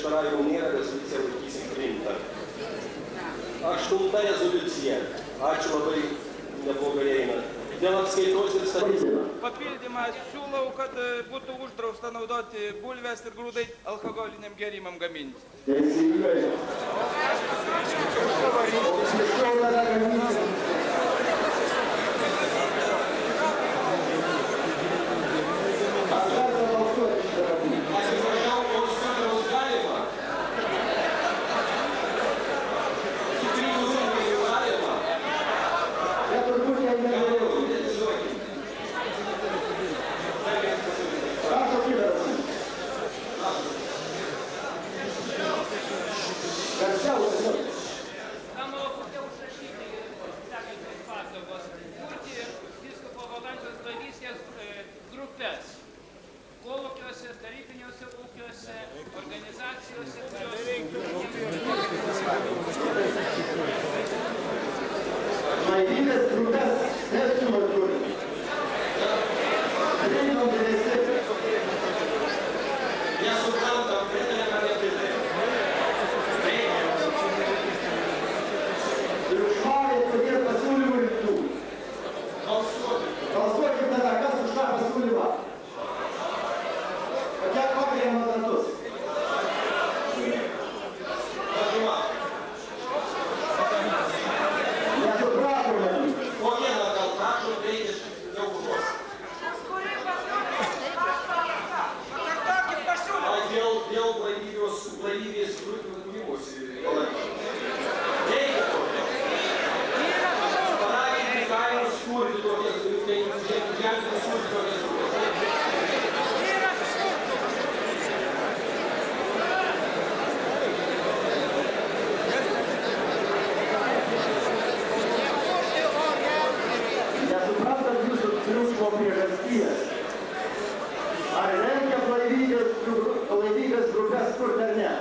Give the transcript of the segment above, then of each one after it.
prieštaravimų nėra, rezoliuciją laikysim priimtą. 8 rezoliucija. Ačiū labai, neblogai eina. Dėl apskaitos ir statybos. Papildymą siūlau, kad būtų uždrausta naudoti bulves ir grūdai alkoholiniam gėrimam gaminti. Teisingai. Kolūkiuose, tarybiniuose ūkiuose, organizacijose, Blaivybės grupės nežinoma kur. Priimam visi. Nesuprantam, pritarėm ar nepritarėm. Triukšmaujat, padėt pasiūlymų rimtų. Balsuokit tada, kas už tą pasiūlymą. Kokie kokie mandatus? Blaivybės grupių kūrimosi reikia tokio. Paraginti kaimus kurti tokias grupės, ženklus kurti tokias grupės. Nesuprantat jūsų triukšmo priežasties. Ar reikia blaivybės grupės kurti ar ne?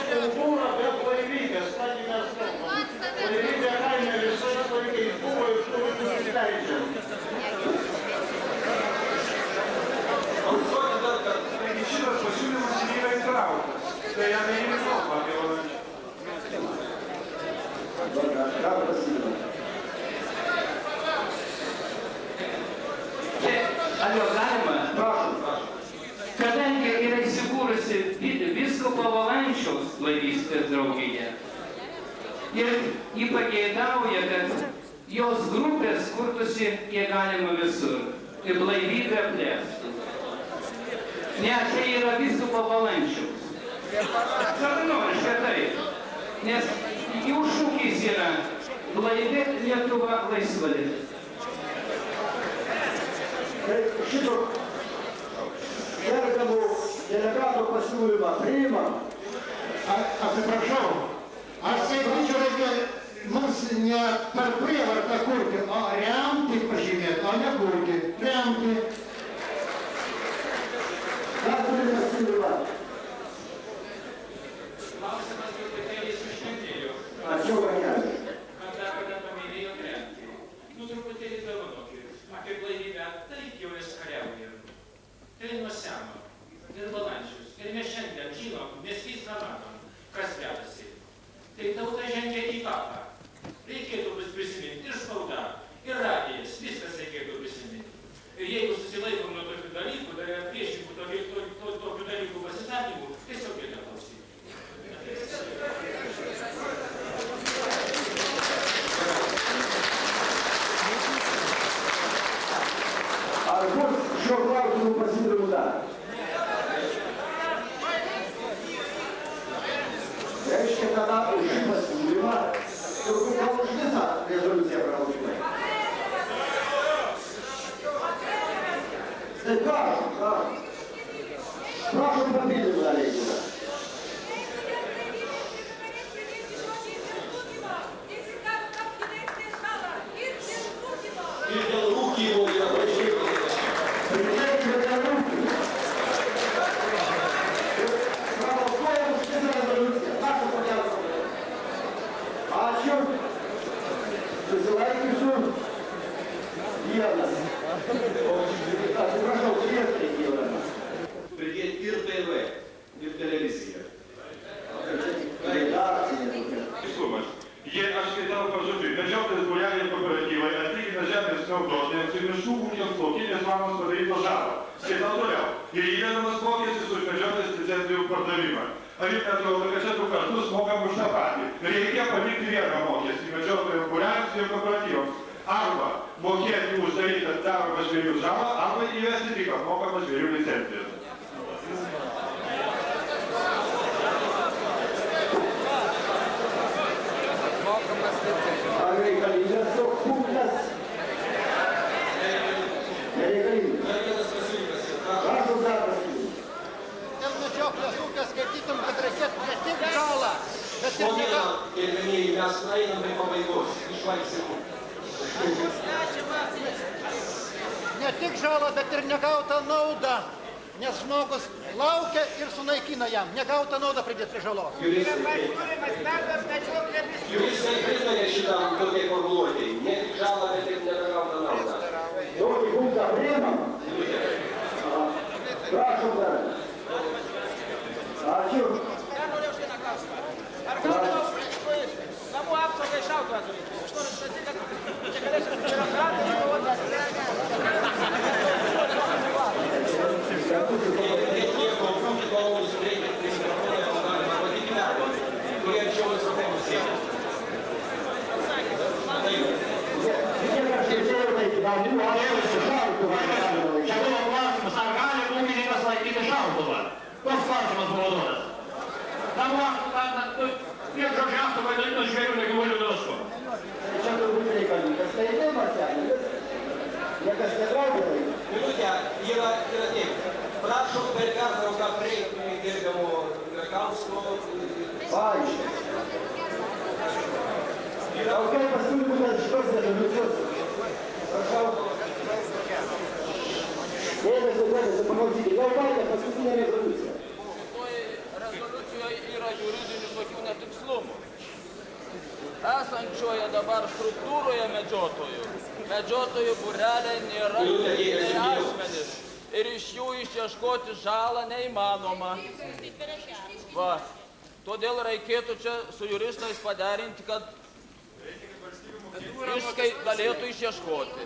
Kultūra be blaivybės, tągi mes kalbam. Blaivybė kaime visais laikais buvo ir turi nusileidžiam. Balsuoti dar kartą. Taigi šitas pasiūlymas yra įtrauktas. Tai jam neįvyko apie valandžių. Ką pasiūlymą? Alio, galima? Prašom. Kadangi yra įsikūrusi vyskupo Valančiaus blaivystės draugija ir jį pageidauja, kad jos grupės kurtųsi kiek galima visur ir blaivybę plėstų. Ne, tai yra vyskupo Valančiaus. Savanoriškai taip, nes jų šūkis yra blaivi Lietuva, laisva Lietuva. Šito gerbiamų delegatų pasiūlymą priimam. Atsiprašau, aš sakyčiau, reikia mums ne per prievartą kurti, o remti pažymėti, o ne kurti. Remti. Ką turi pasiūlymą? Klausimas truputėlį sušnekėjo. Ačiū, Vangelė. Kada paminėjo remti. Truputėlį dovanokit. Apie blaivybę taip jau mes kariaujam. Tai nuo seno. Ir Valančius. Ir mes šiandien žinom, mes viską matom, kas dedasi. Tai tauta žengia į kapą. Reikėtų bus prisiminti ir spauda, ir radijas. Viskas reikėtų prisiminti. Ir jeigu susilaikom nuo tokių dalykų, dar yra priešingų tokių dalykų pasisakymų, tiesiog ir neklausyti. Ar bus šio klausimų pasiūlymų dar? Reiškia, tada už šį pasiūlymą turbūt gal už visą rezoliuciją prabalsuoja. Tai prašom. Prašom papildymų dar reikia. Ir dėl rūkymo yra pažymėta. Prileidžiu dėl rūkymo. Prabalsuojam už visą rezoliuciją. Prašom pakelti. Ačiū. Susilaikiusių. Vienas. Atsiprašau, prieš reikėjo. Pridėti ir TV. pardavimą. Ar jums atrodo, kad čia 2 kartus mokam už tą patį? Reikia palikti vieną mokestį medžiotojų būriams ir kooperatyvams. Arba mokėti už darytą daromą žvėrių žalą, arba įvesti tik apmokamą žvėrių licenciją. Ar reikalingas toks punktas? Nereikalingas. Prašom dar pasiūlymą. Dėl medžioklės ūkio skaitytum, kad reikėtų ne tik žalą, bet ir negautą. Gerbėmieji, mes einam prie pabaigos, išvaiksim. Ne tik žalą, bet ir negautą naudą. Nes žmogus laukia ir sunaikina jam. Negautą naudą pridėti prie žalos. Juristai pritarė šitam tokiai formuluotėjai. Ne tik žalą, bet ir negautą naudą. Tokį punktą priimam. Prašom dar. Ačiū. Ar galima namų apsaugai šautuvą turėti? Aš noriu sakyti, kad čia galėsim biurokratai iškovoti. Čia buvo klausimas, ar gali ūkininkas laikyti šautuvą? Toks klausimas buvo duotas. Tiek žodžiausių vadintų žvėrių negyvulių druskų. Čia turbūt reikalingas leidimas, niekas nedraudė. Minutė, yra taip. Prašom per pertrauką prieiti gerbiamo Garkausko. Paaiškink. Kokia pasiūlymas šitos rezoliucijos? Prašau. Dėmesio, paklausykit. Galvoje paskutinė rezoliucija. Toje rezoliucijoje yra juridinių tokių netikslumų. Esančioje dabar struktūroje medžiotojų būreliai nėra juridiniai asmenys ir iš jų išieškoti žalą neįmanoma. Va, todėl reikėtų čia su juristais paderinti, kad viskai galėtų išieškoti.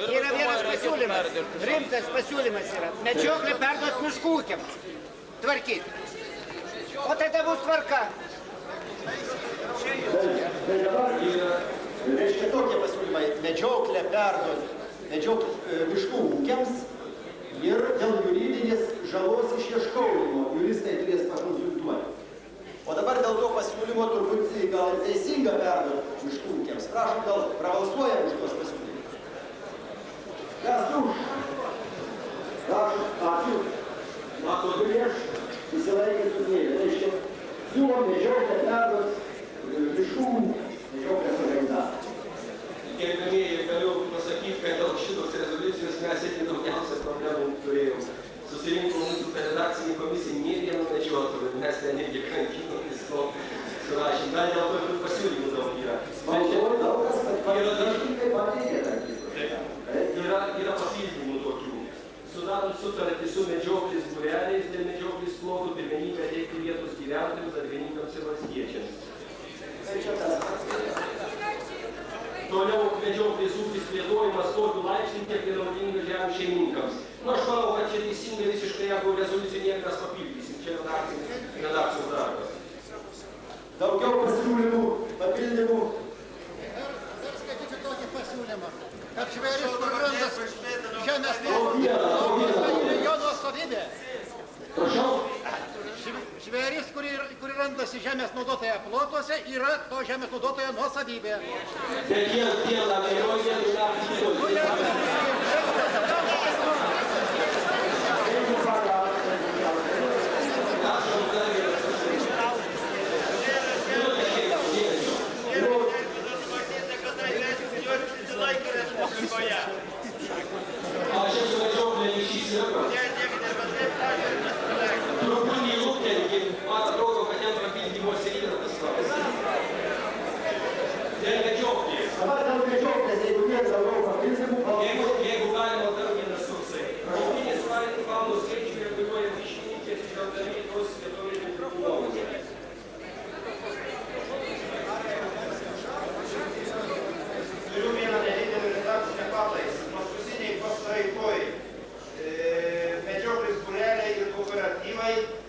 Yra vienas pasiūlymas, rimtas pasiūlymas yra. Medžioklę perduot miškų ūkiams. Tvarkyti. O tada bus tvarka. Tai dabar reiškia tokie pasiūlymai. Medžioklę perduot miškų ūkiams ir dėl juridinės žalos išieškojimo juristai turės pakonsultuoti. O dabar dėl to pasiūlymo turbūt gal teisinga perduot miškų ūkiams. Prašom, gal prabalsuojam už tos pasiūlymus. Kas už? Prašom, ačiū. Mato prieš, susilaikė sudėlė. Reiškia, siūlom medžioklę perduot miškų medžioklės organizacijai. Gerbėmieji, galiu pasakyti, kad dėl šitos rezoliucijos mes irgi daugiausia problemų turėjom. Susirinko mūsų redakcinė komisija nė vieno medžiotojų, mes ten irgi kankinomės to surašym. Gal dėl tokių pasiūlymų daug yra. Spalvoju daugas, kad pavyzdžiui pateikė tam tikrų. Yra papildymų tokių. Sudarant sutartį su medžioklės būreliais dėl medžioklės plotų pirmenybę teikti vietos gyventojams, darbininkams ir valstiečiams. Toliau medžioklės ūkis plėtojimas tokiu laipsniu, kiek yra naudinga žemės šeimininkams. Aš manau, kad čia teisingai visiškai, jeigu rezoliuciją niekas papildysim. Čia redakcijos darbas. Daugiau pasiūlymų, papildymų. Dar skaityčiau tokį pasiūlymą, kad žvėris, kur randas žemės jo nuosavybė. Prašau. Žvėris, kuri randasi žemės naudotoje plotuose, yra to žemės naudotoje nuosavybė. Bet jie labiausiai yra Aš esu medžioklė ryšys yra. Truputį lūktelkim, man atrodo, kad ten papildymuose yra tas klausimas. Dėl medžioklės. Dabar dėl medžioklės, jeigu nėra daugiau papildymų, Jeigu galima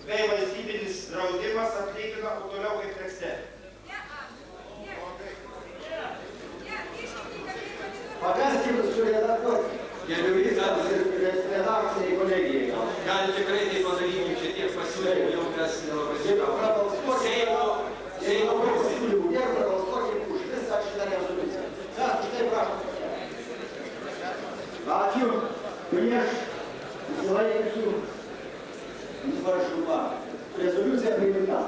bei valstybinis draudimas atlygina, o toliau kaip tekste. Paveskim suredaguoti. Redakciniai kolegijai. Galite greitai padaryti čia tiek pasiūlymų, jau mes nelabai Seimo pasiūlymų nėra, prabalsuokim už visą šitą rezoliuciją. Mes už tai prašome. Ačiū. Prieš susilaikiusių mažumą. Rezoliucija priimta.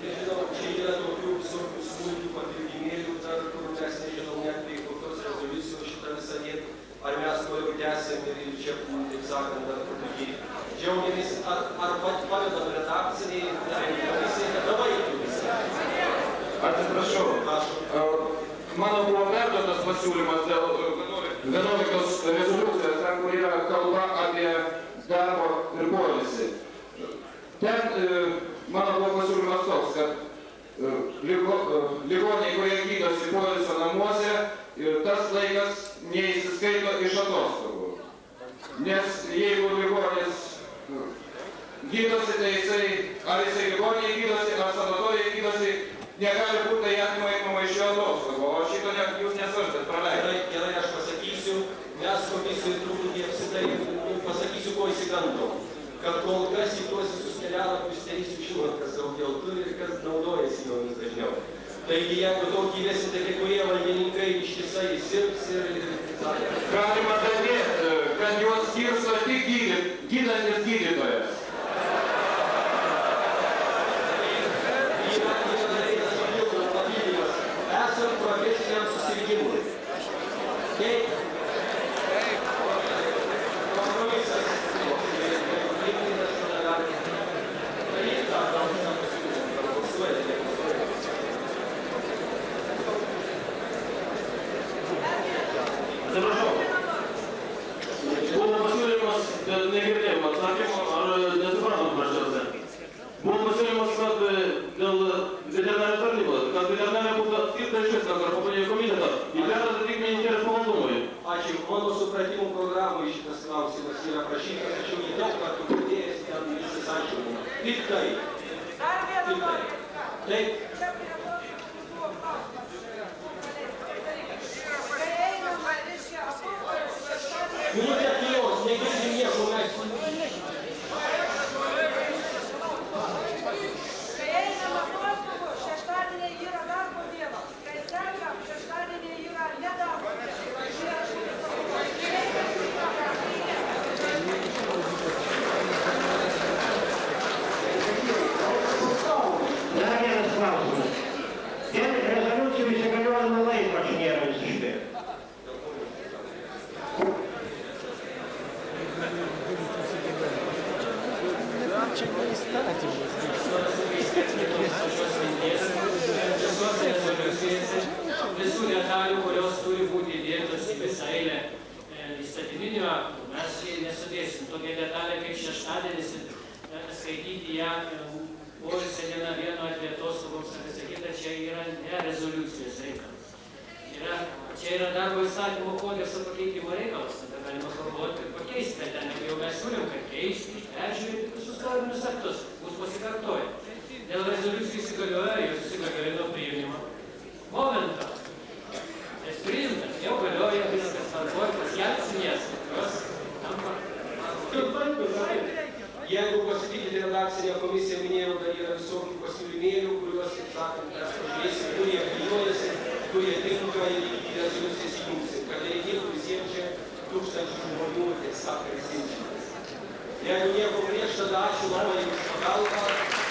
Nežinau, čia yra tokių visokių smulkių papildymėlių, kur mes nežinom net tai kokios rezoliucijos šitą visą vietą. Ar mes toliau tęsiam ir čia, taip sakant, dar truputį džiaugiamės, ar pavedam redakciniai komisijai, kad dabaigtų visą. Atsiprašau. Mano buvo perduotas pasiūlymas dėl 11 rezoliucijos, ten, kur yra kalba apie darbo ir poilsį. Ten mano buvo pasiūlymas toks, kad ligoniai, kurie gydosi poilsio namuose, tas laikas neįsiskaito iš atostogų. Nes jeigu ligonis gydosi, tai jisai ligoninėje gydosi, ar sanatorijoje gydosi, negali būti tai atimama iš jo atostogų, o šito jūs nesvarstėt, praleidai. Gerai, aš pasakysiu, mes komisijoje truputį apsitarėm, pasakysiu, ko įsigandom. Kad kol kas į tuos visus kelialapius teisių žinot, kas daugiau turi ir kas naudojasi jomis dažniau. Taigi, jeigu tokį įvesim, tai kai kurie valdininkai ištisai sirgs ir... Galima daryti, kad juos skirsto tik gydantis gydytojas. Esant profesiniam susirgimui. Taip. Kompromisas. Atsiprašau. Buvo pasiūlymas, bet negirdėjom atsakymą, ar nesupratom prašiausiai. Buvo pasiūlymas, kad dėl veterinarijos tarnybos, kad veterinarijos būtų atskirta iš viską, ar papanėjo komitetą, įvertinti tik ministerijos pavaldumui. Ačiū. Mano supratimo programai šitas klausimas yra prašytas, tačiau jį daug kartų girdėjęs ten visas aiškinimas. Tik tai. Tik tai. Taip. Minutė tylos, negirdim nieko mes. Kai einama atostogų, šeštadieniai yra darbo dienos. Kai sergam, šeštadieniai yra nedarbo dienos. Dar vienas klausimas. Dėl rezoliucijų įsigaliojimo laikrodžių nėra visiškai. Čia neįstatymai. Visų detalių, kurios turi būti įdėtos į visą eilę įstatyminių aktų, mes nesudėsim. Tokia detalė kaip šeštadienis, skaityti ją poilsio dieną vieno atveju atostogoms ar visą kitą, čia yra ne rezoliucijos reikalas. Čia yra darbo įstatymo kodekso pakeitimo reikalas, tada galima kalboti ir pakeisti, bet ten jau mes siūlėm, kad keisti, peržiūrėti visus norminius aktus, bus pasikartoja. Dėl rezoliucijų įsigalioja, jos įsigalioja nuo priėmimo momento. Nes priimtas, jau galioja viskas, tvarkoj, paskelbs miestas, jeigu pasitikite redakcinę komisiją, minėjau, kad yra visokių pasiūlymėlių, kuriuos, kaip sakant, mes pažiūrėsim, kurie klijuojasi, kurie tinka į rezoliucijas įjungsim, kad reikėtų visiems čia 1000 žmonių, taip sakant, simčinas. Jeigu nieko prieš, tada ačiū labai už pagalbą.